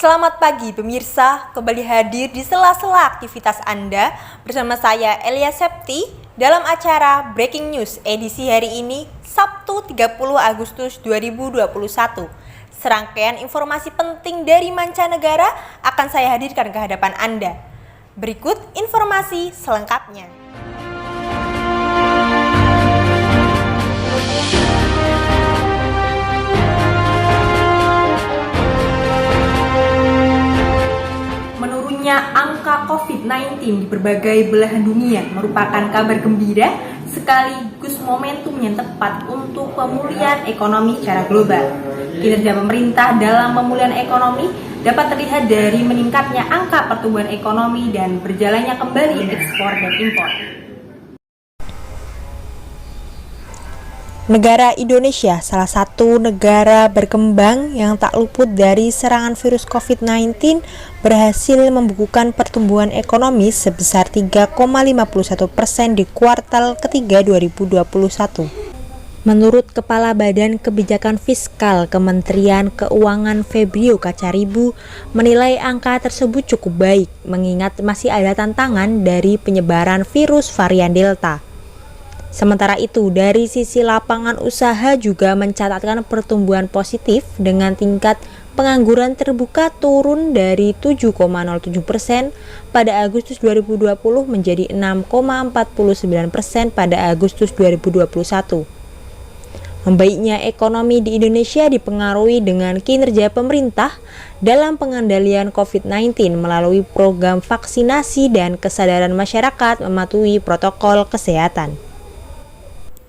Selamat pagi pemirsa, kembali hadir di sela-sela aktivitas Anda bersama saya Elia Septi dalam acara Breaking News edisi hari ini Sabtu 30 Agustus 2021. Serangkaian informasi penting dari mancanegara akan saya hadirkan ke hadapan Anda. Berikut informasi selengkapnya. Angka COVID-19 di berbagai belahan dunia merupakan kabar gembira sekaligus momentum yang tepat untuk pemulihan ekonomi secara global. Kinerja pemerintah dalam pemulihan ekonomi dapat terlihat dari meningkatnya angka pertumbuhan ekonomi dan berjalannya kembali ekspor dan impor. Negara Indonesia, salah satu negara berkembang yang tak luput dari serangan virus COVID-19, berhasil membukukan pertumbuhan ekonomi sebesar 3,51% di kuartal ketiga 2021. Menurut Kepala Badan Kebijakan Fiskal Kementerian Keuangan Febrio Kacaribu, menilai angka tersebut cukup baik, mengingat masih ada tantangan dari penyebaran virus varian Delta. Sementara itu, dari sisi lapangan usaha juga mencatatkan pertumbuhan positif dengan tingkat pengangguran terbuka turun dari 7,07% pada Agustus 2020 menjadi 6,49% pada Agustus 2021. Membaiknya ekonomi di Indonesia dipengaruhi dengan kinerja pemerintah dalam pengendalian COVID-19 melalui program vaksinasi dan kesadaran masyarakat mematuhi protokol kesehatan.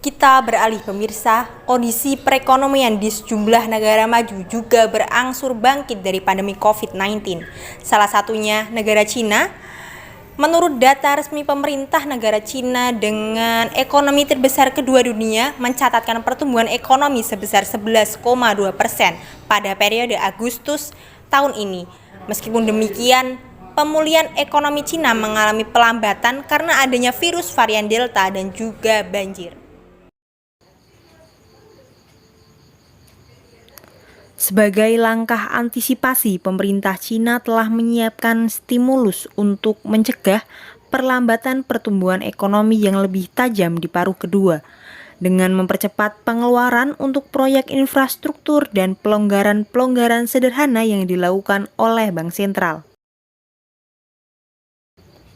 Kita beralih pemirsa, kondisi perekonomian di sejumlah negara maju juga berangsur bangkit dari pandemi COVID-19. Salah satunya negara Cina. Menurut data resmi pemerintah, negara Cina dengan ekonomi terbesar kedua dunia mencatatkan pertumbuhan ekonomi sebesar 11,2% pada periode Agustus tahun ini. Meskipun demikian, pemulihan ekonomi Cina mengalami pelambatan karena adanya virus varian Delta dan juga banjir. Sebagai langkah antisipasi, pemerintah Cina telah menyiapkan stimulus untuk mencegah perlambatan pertumbuhan ekonomi yang lebih tajam di paruh kedua, dengan mempercepat pengeluaran untuk proyek infrastruktur dan pelonggaran-pelonggaran sederhana yang dilakukan oleh Bank Sentral.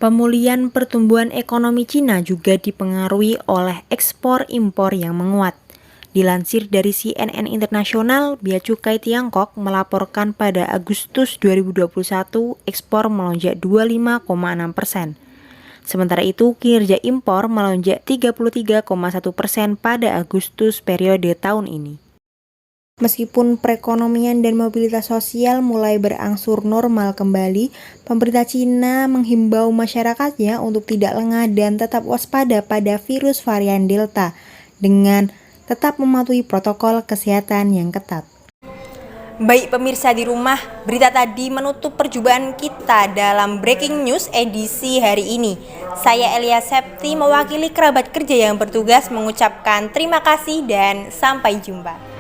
Pemulihan pertumbuhan ekonomi Cina juga dipengaruhi oleh ekspor-impor yang menguat. Dilansir dari CNN Internasional, Bea Cukai Tiongkok melaporkan pada Agustus 2021 ekspor melonjak 25,6%. Sementara itu, kinerja impor melonjak 33,1% pada Agustus periode tahun ini. Meskipun perekonomian dan mobilitas sosial mulai berangsur normal kembali, pemerintah Cina menghimbau masyarakatnya untuk tidak lengah dan tetap waspada pada virus varian Delta dengan tetap mematuhi protokol kesehatan yang ketat. Baik pemirsa di rumah, berita tadi menutup perjumpaan kita dalam Breaking News edisi hari ini. Saya Elia Septi mewakili kerabat kerja yang bertugas mengucapkan terima kasih dan sampai jumpa.